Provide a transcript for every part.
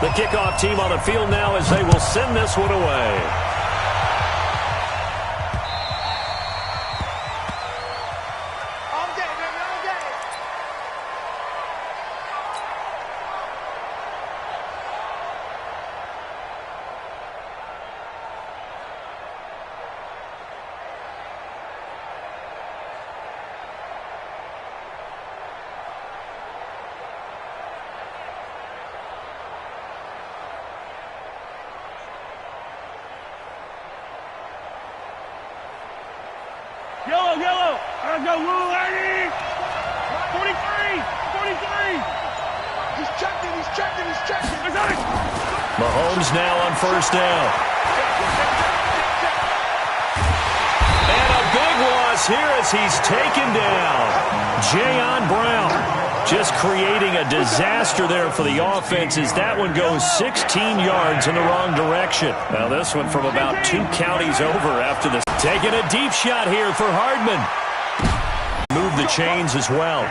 The kickoff team on the field now as they will send this one away. Yellow. I go, Lou Lady. 43. He's checking. Mahomes now on first down. And a big loss here as he's taken down. Jayon Brown just creating a disaster there for the offense as that one goes 16 yards in the wrong direction. Now this one from about 2 counties over after this. Taking a deep shot here for Hardman. Move the chains as well.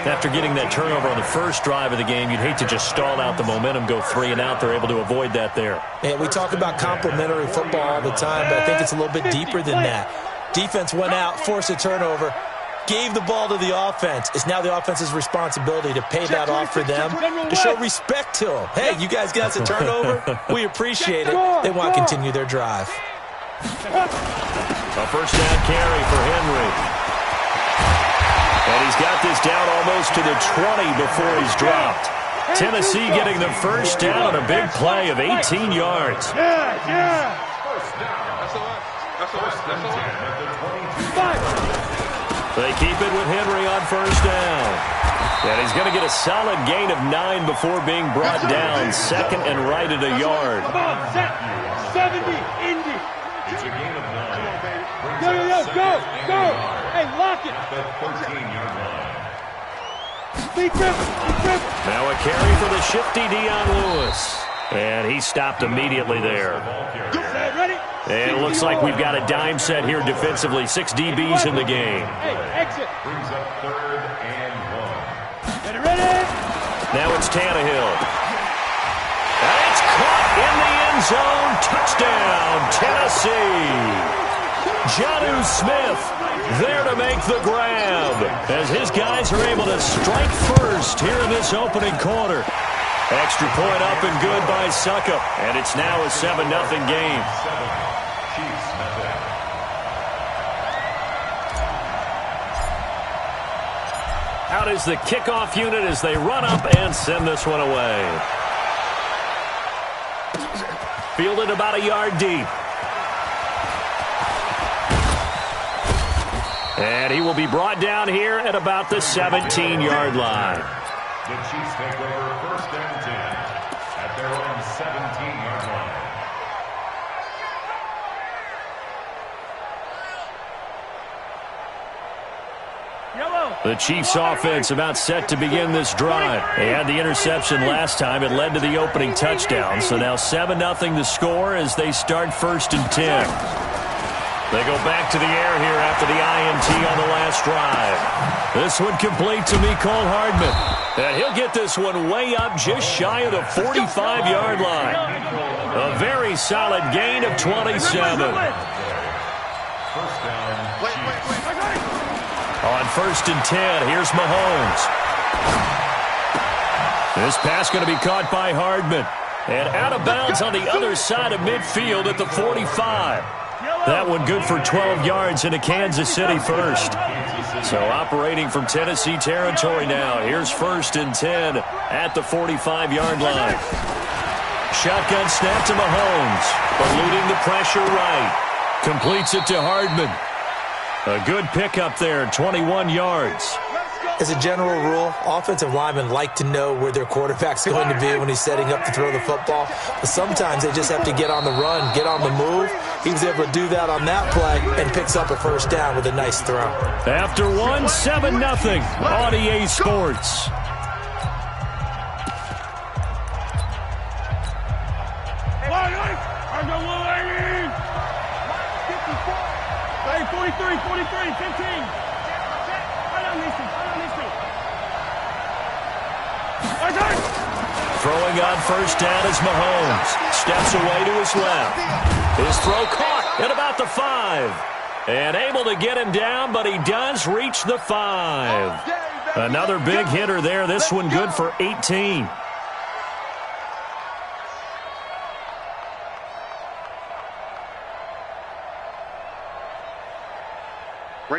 After getting that turnover on the first drive of the game, you'd hate to just stall out the momentum, go 3 and out. They're able to avoid that there. And we talk about complementary football all the time, but I think it's a little bit deeper than that. Defense went out, forced a turnover, gave the ball to the offense. It's now the offense's responsibility to pay that off for them, to show respect to them. Hey, you guys got us a turnover? We appreciate it. They want to continue their drive. A first down carry for Henry. And he's got this down almost to the 20 before he's dropped. Tennessee getting the first down on a big play of 18 yards. They keep it with Henry on first down. And he's going to get a solid gain of 9 before being brought down. Second and right at a yard. Come on, set. 70, Indy. It's a gain of 9. Go. Hey, lock it. The 14-yard line. Now a carry for the shifty Dion Lewis. And he stopped immediately there. Ready? And it looks like we've got a dime set here defensively. 6 DBs in the game. Hey, exit. Brings up 3rd and 1. Ready? Now it's Tannehill. And it's caught in the end zone. Touchdown, Tennessee. Jonnu Smith there to make the grab as his guys are able to strike first here in this opening quarter. Extra point up and good by Suckup, and it's now a 7-0 game. Out is the kickoff unit as they run up and send this one away. Fielded about a yard deep. And he will be brought down here at about the 17-yard line. The Chiefs take over first and 10 at their own 17-yard line. The Chiefs offense about set to begin this drive. They had the interception last time. It led to the opening touchdown. So now 7-0 the score as they start first and 10. They go back to the air here after the INT on the last drive. This one complete to Mecole Hardman. And he'll get this one way up just shy of the 45-yard line. A very solid gain of 27. First down. On first and 10, here's Mahomes. This pass going to be caught by Hardman. And out of bounds on the other side of midfield at the 45. That one good for 12 yards into Kansas City first. So operating from Tennessee territory now. Here's first and 10 at the 45-yard line. Shotgun snap to Mahomes. Eluding the pressure right. Completes it to Hardman. A good pickup there, 21 yards. As a general rule, offensive linemen like to know where their quarterback's going to be when he's setting up to throw the football. But sometimes they just have to get on the run, get on the move. He was able to do that on that play and picks up a first down with a nice throw. After 7-0 on EA Sports. Hey, 43, 15. Throwing on first down is Mahomes. Steps away to his left. His throw caught at about the 5. And able to get him down, but he does reach the 5. Another big hitter there. This one good for 18.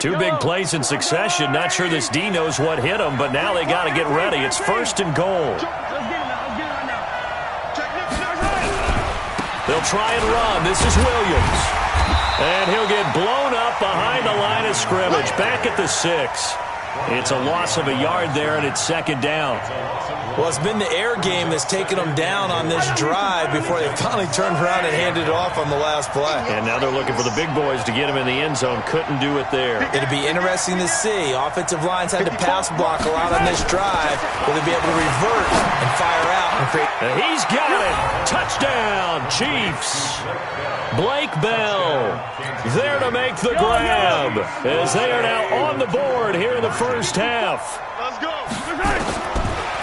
Two big plays in succession. Not sure this D knows what hit him, but now they got to get ready. It's first and goal. They'll try and run. This is Williams. And he'll get blown up behind the line of scrimmage. Back at the 6. It's a loss of a yard there, and it's second down. Well, it's been the air game that's taken them down on this drive before they finally turned around and handed it off on the last play. And now they're looking for the big boys to get him in the end zone. Couldn't do it there. It'll be interesting to see. Offensive lines had to pass block a lot on this drive. Will they be able to revert and fire out and create? He's got it. Touchdown, Chiefs. Blake Bell there to make the grab as they are now on the board here in the first half. Let's go.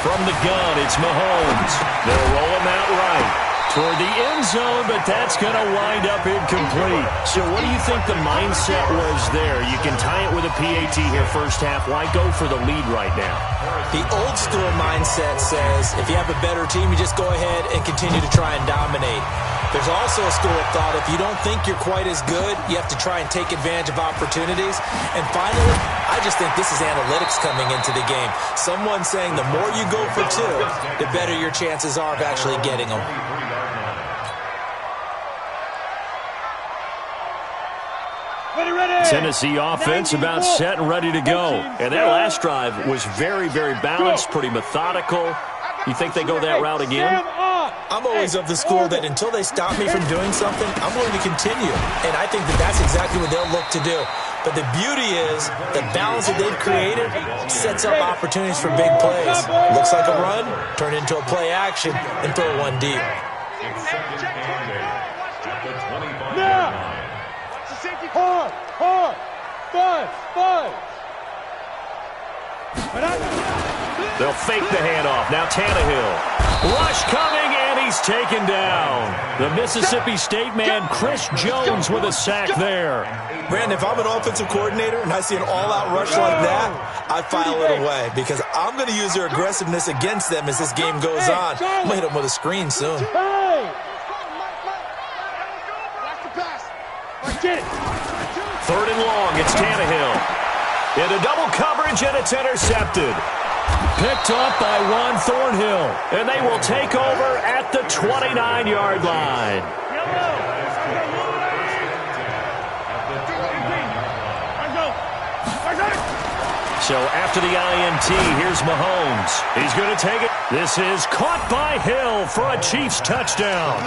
From the gun, it's Mahomes. They'll roll him out right toward the end zone, but that's going to wind up incomplete. So what do you think the mindset was there? You can tie it with a PAT here first half. Why go for the lead right now? The old school mindset says if you have a better team, you just go ahead and continue to try and dominate. There's also a school of thought, if you don't think you're quite as good, you have to try and take advantage of opportunities. And finally, I just think this is analytics coming into the game. Someone saying the more you go for 2, the better your chances are of actually getting them. Tennessee offense about set and ready to go. And their last drive was very, very balanced, pretty methodical. You think they go that route again? I'm always of the school that until they stop me from doing something, I'm going to continue. And I think that that's exactly what they'll look to do. But the beauty is the balance that they've created sets up opportunities for big plays. Looks like a run, turn into a play action, and throw one deep. They'll fake the handoff. Now Tannehill. Rush coming, and he's taken down. The Mississippi State man, Chris Jones, with a sack there. Brandon, if I'm an offensive coordinator and I see an all-out rush like that, I file it away because I'm going to use their aggressiveness against them as this game goes on. I'm going to hit them with a screen soon. Third and long, it's Tannehill. Into double coverage, and it's intercepted. Picked up by Juan Thornhill, and they will take over at the 29-yard line. So after the INT, here's Mahomes. He's going to take it. This is caught by Hill for a Chiefs touchdown.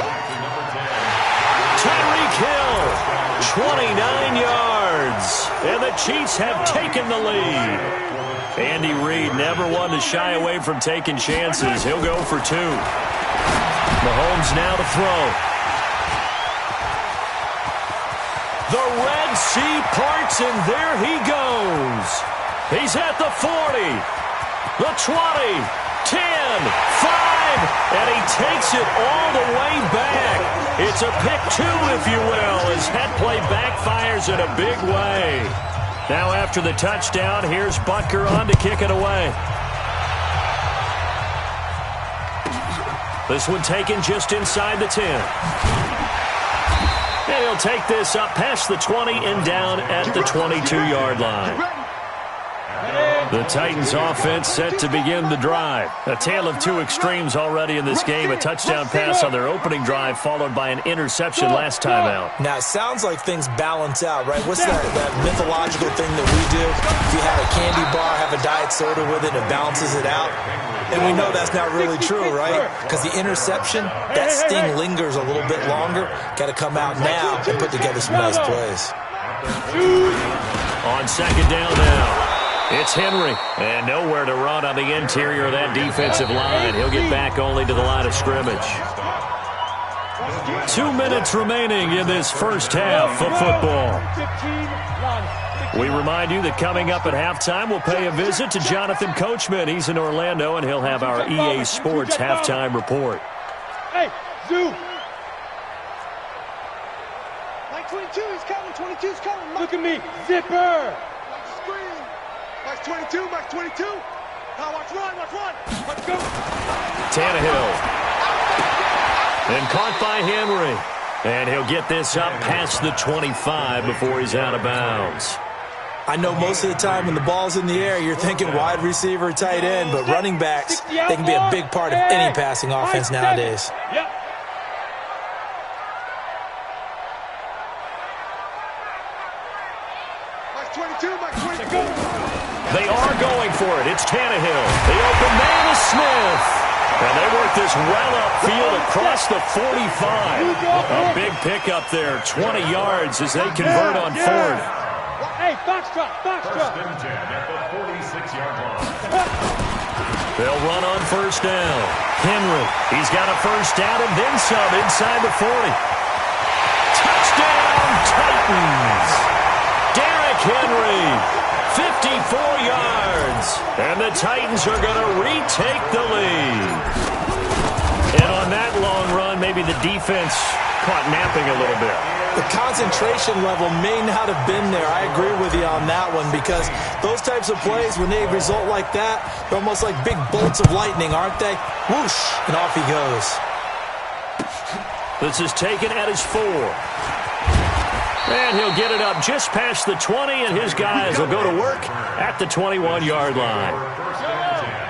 Tyreek Hill, 29 yards, and the Chiefs have taken the lead. Andy Reid never one to shy away from taking chances. He'll go for 2. Mahomes now to throw. The Red Sea parts, and there he goes. He's at the 40, the 20, 10, 5, and he takes it all the way back. It's a pick 2, if you will, as that play backfires in a big way. Now after the touchdown, here's Butker on to kick it away. This one taken just inside the 10. And he'll take this up past the 20 and down at the 22-yard line. The Titans offense set to begin the drive. A tale of 2 extremes already in this game. A touchdown pass on their opening drive followed by an interception last time out. Now, it sounds like things balance out, right? What's that mythological thing that we do? If you have a candy bar, have a diet soda with it, it balances it out. And we know that's not really true, right? Because the interception, that sting lingers a little bit longer. Got to come out now and put together some nice plays. On second down now. It's Henry, and nowhere to run on the interior of that defensive line. He'll get back only to the line of scrimmage. 2 minutes remaining in this first half of football. We remind you that coming up at halftime, we'll pay a visit to Jonathan Coachman. He's in Orlando, and he'll have our EA Sports halftime report. Hey, Zoo. Mike 22, he's coming. 22's coming. Look at me. Zipper. Mike screen. Mike 22, Mike 22. Now watch run, watch run. Let's go. Tannehill. And caught by Henry. And he'll get this up past the 25 before he's out of bounds. I know most of the time when the ball's in the air, you're thinking wide receiver, tight end, but running backs, they can be a big part of any passing offense nowadays. Yep. Mike 22, Mike 22. They are going for it. It's Tannehill. The open man is Smith. And they work this well upfield across the 45. A big pickup there, 20 yards as they convert on fourth. Hey, box drop, box drop. First and 10 at the 46-yard line. They'll run on first down. Henry, he's got a first down and then some inside the 40. Touchdown, Titans. Derrick Henry, 54 yards. And the Titans are going to retake the lead. And on that long run, maybe the defense caught napping a little bit. The concentration level may not have been there. I agree with you on that one because those types of plays, when they result like that, they're almost like big bolts of lightning, aren't they? Whoosh, and off he goes. This is taken at his 4. And he'll get it up just past the 20, and his guys will go to work at the 21-yard line.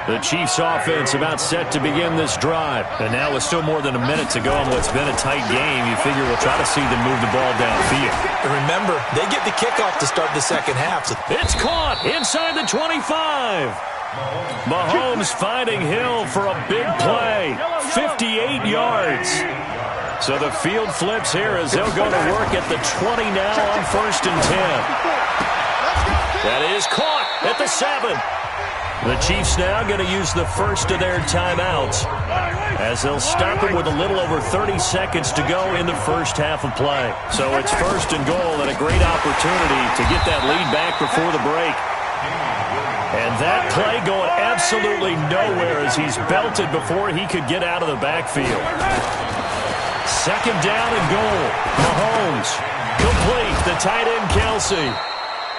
The Chiefs' offense about set to begin this drive. And now with still more than a minute to go on what's been a tight game, you figure we'll try to see them move the ball downfield. And remember, they get the kickoff to start the second half. So it's caught inside the 25. Mahomes finding Hill for a big play. 58 yards. So the field flips here as they'll go to work at the 20 now on first and 10. That is caught at the 7. The Chiefs now going to use the first of their timeouts as they'll stop him with a little over 30 seconds to go in the first half of play. So it's first and goal and a great opportunity to get that lead back before the break. And that play going absolutely nowhere as he's belted before he could get out of the backfield. Second down and goal. Mahomes complete. The tight end Kelsey.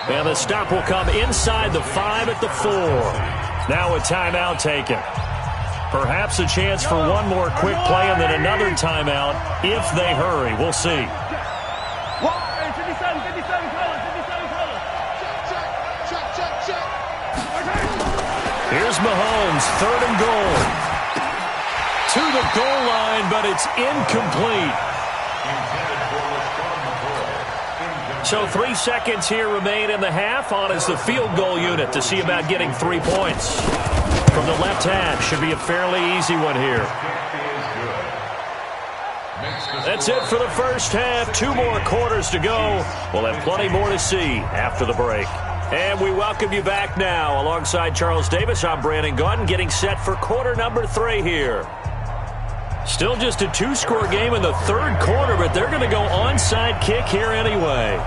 And the stop will come inside the 5 at the 4. Now a timeout taken. Perhaps a chance for one more quick play and then another timeout if they hurry. We'll see. 57, color. Check. Here's Mahomes, third and goal. To the goal line, but it's incomplete. So 3 seconds here remain in the half. On is the field goal unit to see about getting 3 points. From the left hash, should be a fairly easy one here. That's it for the first half. 2 more quarters to go. We'll have plenty more to see after the break. And we welcome you back now. Alongside Charles Davis, I'm Brandon Gaudin, getting set for quarter number 3 here. Still just a 2-score game in the third quarter, but they're going to go onside kick here anyway.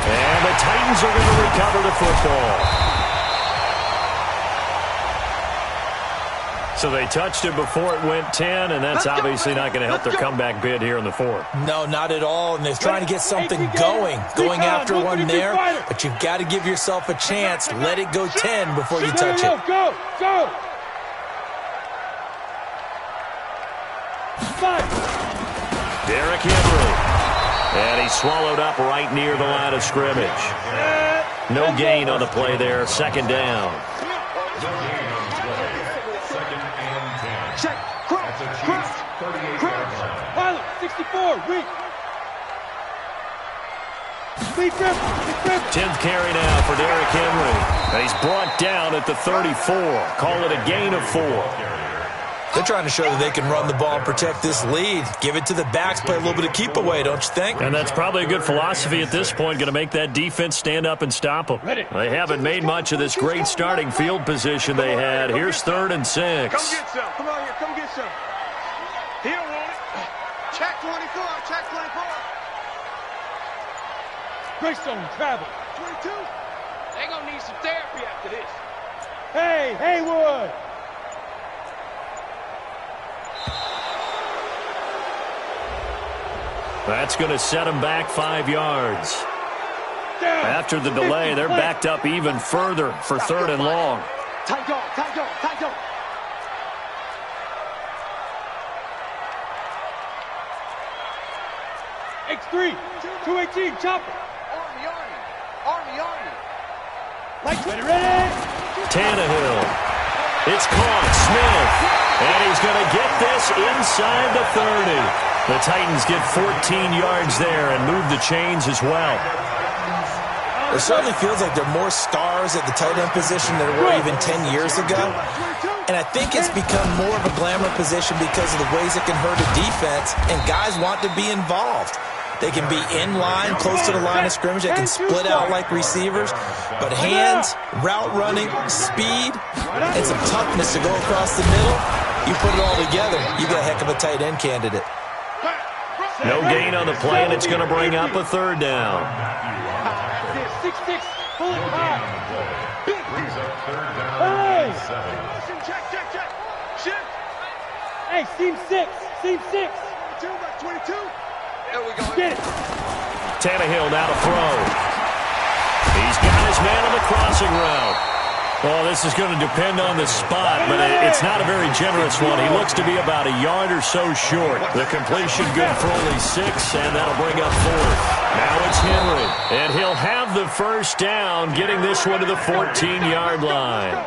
And the Titans are going to recover the football. So they touched it before it went 10, and that's obviously not going to help their comeback bid here in the fourth. No, not at all, and they're trying to get something going after one there, but you've got to give yourself a chance. Let it go 10 before you touch it. Go! Derrick Henry. And he's swallowed up right near the line of scrimmage. No gain on the play there. Second down. Check. Cross. 64. Weak. 10th carry now for Derrick Henry. And he's brought down at the 34. Call it a gain of 4. They're trying to show that they can run the ball and protect this lead. Give it to the backs, play a little bit of keep away, don't you think? And that's probably a good philosophy at this point, going to make that defense stand up and stop them. They haven't made much of this great starting field position they had. Here's 3rd and 6. Come get some. Come on here. Come get some. He don't want it. Check 23. Greystone, travel. 22. They're going to need some therapy after this. Hey, Haywood. That's going to set them back 5 yards. After the delay, they're backed up even further for 3rd and long. Tight go. X3, 218, chopper. Army. Lights ready. Tannehill. It's caught. Smith. And he's going to get this inside the 30. The Titans get 14 yards there and move the chains as well. It certainly feels like there are more stars at the tight end position than there were even 10 years ago. And I think it's become more of a glamour position because of the ways it can hurt a defense, and guys want to be involved. They can be in line, close to the line of scrimmage. They can split out like receivers. But hands, route running, speed, and some toughness to go across the middle, you put it all together, you got a heck of a tight end candidate. No gain on the play, and it's going to bring up a 3rd down. 6-6, pull it high. Brings up 3rd down and 7. Check. Shift. Hey, seam 6. 22. There we go. Get it. Tannehill now to throw. He's got his man on the crossing route. Well, this is going to depend on the spot, but it's not a very generous one. He looks to be about a yard or so short. The completion good for only 6, and that'll bring up 4th. Now it's Henry, and he'll have the 1st down, getting this one to the 14-yard line.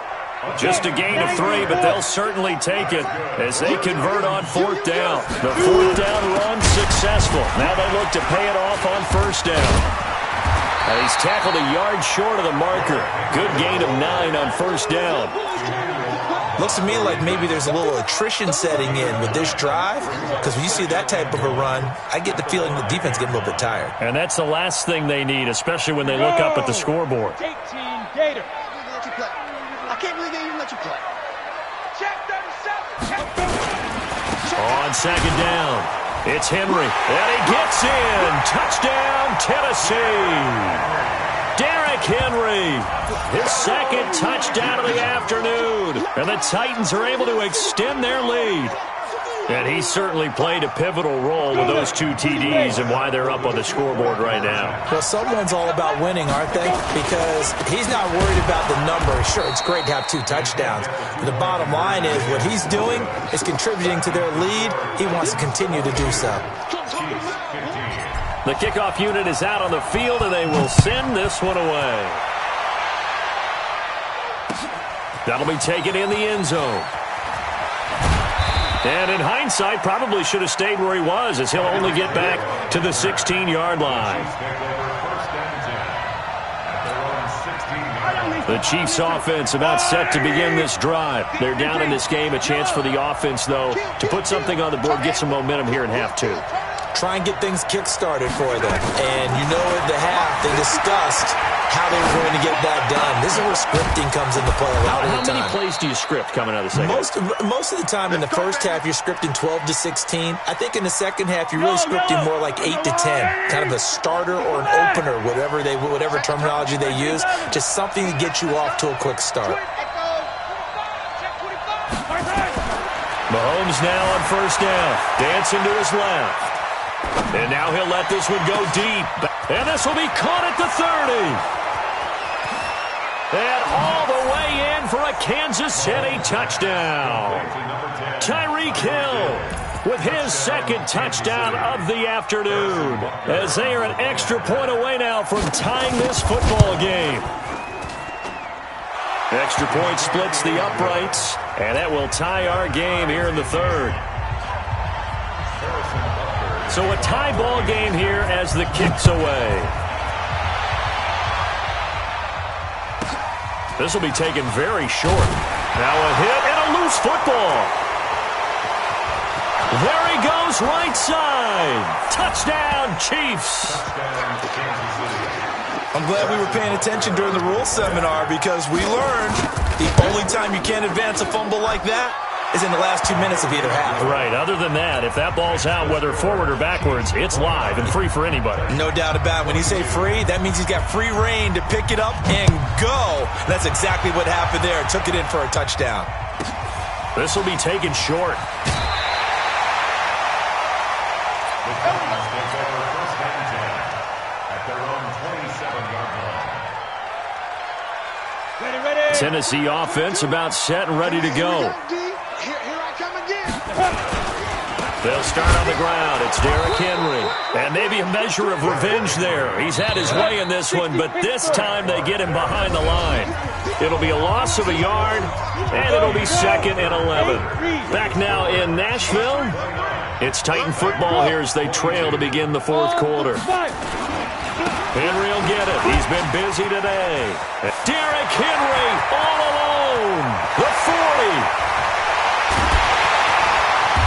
Just a gain of 3, but they'll certainly take it as they convert on 4th down. The 4th down run successful. Now they look to pay it off on 1st down. He's tackled a yard short of the marker. Good gain of 9 on 1st down. Looks to me like maybe there's a little attrition setting in with this drive, because when you see that type of a run, I get the feeling the defense getting a little bit tired. And that's the last thing they need, especially when they look up at the scoreboard. 18 Gator. I can't believe they even let you play. Check 37. On 2nd down, it's Henry, and he gets in. Touchdown, Tennessee. Derrick Henry, his 2nd touchdown of the afternoon, and the Titans are able to extend their lead. And he certainly played a pivotal role with those 2 TDs and why they're up on the scoreboard right now. Well, someone's all about winning, aren't they? Because he's not worried about the number. Sure, it's great to have 2 touchdowns. But the bottom line is what he's doing is contributing to their lead. He wants to continue to do so. The kickoff unit is out on the field, and they will send this one away. That'll be taken in the end zone. And in hindsight, probably should have stayed where he was, as he'll only get back to the 16-yard line. The Chiefs offense about set to begin this drive. They're down in this game. A chance for the offense, though, to put something on the board, get some momentum here in half 2. Try and get things kick-started for them. And you know at the half, they discussed how they were going to get that done. This is where scripting comes into play a lot of the time. How many plays do you script coming out of the second? Most of the time in the first half, you're scripting 12 to 16. I think in the second half, you're really scripting more like 8 to 10. Kind of a starter or an opener, whatever terminology they use. Just something to get you off to a quick start. Mahomes now on 1st down. Dancing to his left. And now he'll let this one go deep. And this will be caught at the 30. And all the way in for a Kansas City touchdown. Tyreek Hill with his 2nd touchdown of the afternoon, as they are an extra point away now from tying this football game. Extra point splits the uprights, and that will tie our game here in the 3rd. So a tie ball game here as the kick's away. This will be taken very short. Now a hit and a loose football. There he goes, right side. Touchdown, Chiefs. I'm glad we were paying attention during the rules seminar, because we learned the only time you can't advance a fumble like that is in the last 2 minutes of either half. Right. Other than that, if that ball's out, whether forward or backwards, it's live and free for anybody. No doubt about it. When you say free, that means he's got free reign to pick it up and go. That's exactly what happened there. Took it in for a touchdown. This will be taken short. Tennessee offense about set and ready to go. They'll start on the ground. It's Derrick Henry. And maybe a measure of revenge there. He's had his way in this one, but this time they get him behind the line. It'll be a loss of a yard, and it'll be 2nd and 11. Back now in Nashville. It's Titan football here as they trail to begin the 4th quarter. Henry will get it. He's been busy today. Derrick Henry all alone. The 40.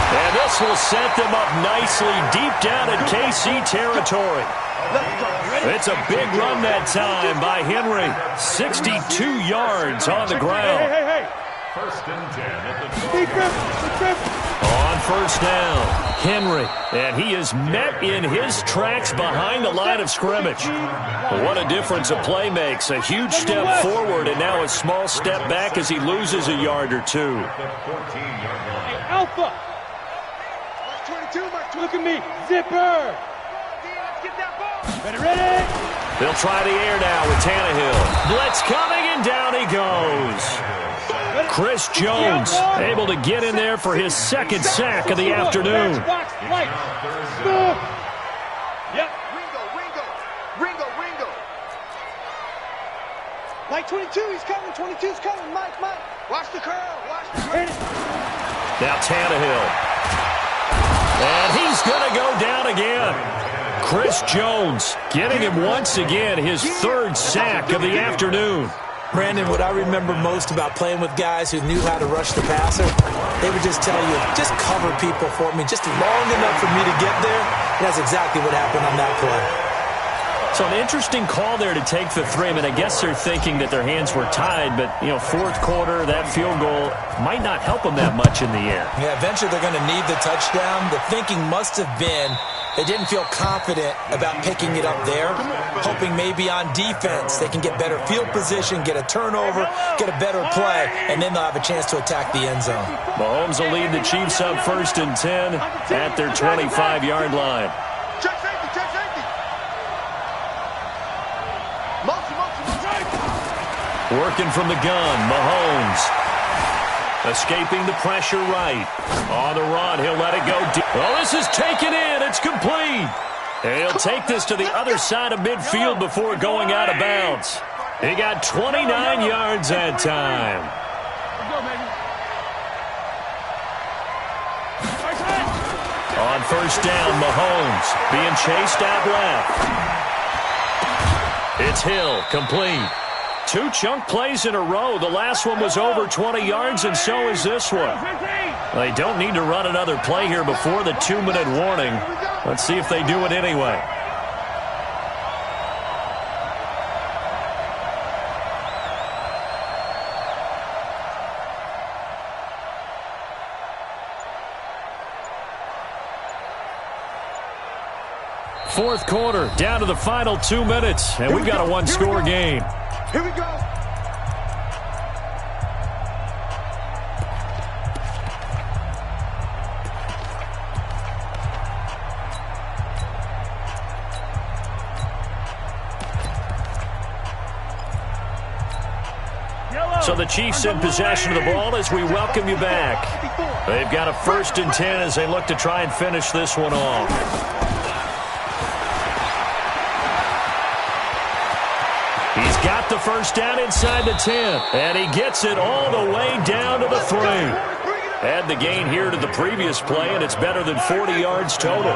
And this will set them up nicely deep down in KC territory. It's a big run that time by Henry. 62 yards on the ground. First and 10 at the On first down, Henry, and he is met in his tracks behind the line of scrimmage. What a difference a play makes. A huge step forward and now a small step back as he loses a yard or two. Alpha. Look at me. Zipper. Ready? They'll try the air now with Tannehill. Blitz coming, and down he goes. Chris Jones able to get in there for his 2nd sack of the afternoon. Yep. Ringo. Like 22, he's coming. 22's coming. Mike. Watch the curl. Now Tannehill. And he's going to go down again. Chris Jones getting him once again his 3rd sack of the afternoon. Brandon, what I remember most about playing with guys who knew how to rush the passer, they would just tell you, just cover people for me, just long enough for me to get there. And that's exactly what happened on that play. So an interesting call there to take the 3. I mean, I guess they're thinking that their hands were tied, but, 4th quarter, that field goal might not help them that much in the end. Yeah, eventually they're going to need the touchdown. The thinking must have been they didn't feel confident about picking it up there, hoping maybe on defense they can get better field position, get a turnover, get a better play, and then they'll have a chance to attack the end zone. Mahomes will lead the Chiefs up 1st and 10 at their 25-yard line. Check safety. Working from the gun, Mahomes. Escaping the pressure right. On the run, he'll let it go deep. Well, this is taken in. It's complete. And he'll take this to the other side of midfield before going out of bounds. He got 29 yards that time. On first down, Mahomes being chased out left. It's Hill, complete. 2 chunk plays in a row. The last one was over 20 yards, and so is this one. They don't need to run another play here before the 2-minute warning. Let's see if they do it anyway. Fourth quarter, down to the final 2 minutes, and we've got a one-score game. Here we go. So the Chiefs in possession of the ball as we welcome you back. They've got a 1st and 10 as they look to try and finish this one off. He's got the first down inside the 10, and he gets it all the way down to the 3. Add the gain here to the previous play, and it's better than 40 yards total.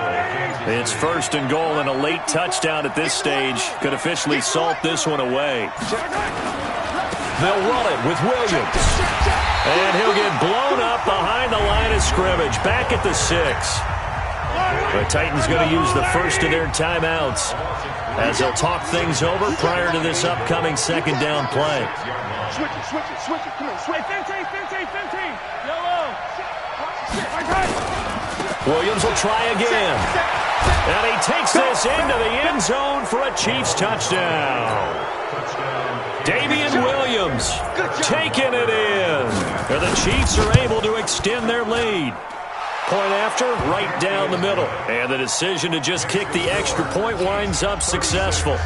It's 1st and goal, and a late touchdown at this stage could officially salt this one away. They'll run it with Williams, and he'll get blown up behind the line of scrimmage, back at the 6. The Titans going to use the first of their timeouts as they'll talk things over prior to this upcoming 2nd down play. Switch it. Come on, switch. 15. Yellow. Williams will try again. And he takes this into the end zone for a Chiefs touchdown. Damian Williams taking it in. And the Chiefs are able to extend their lead. Point after, right down the middle. And the decision to just kick the extra point winds up successful.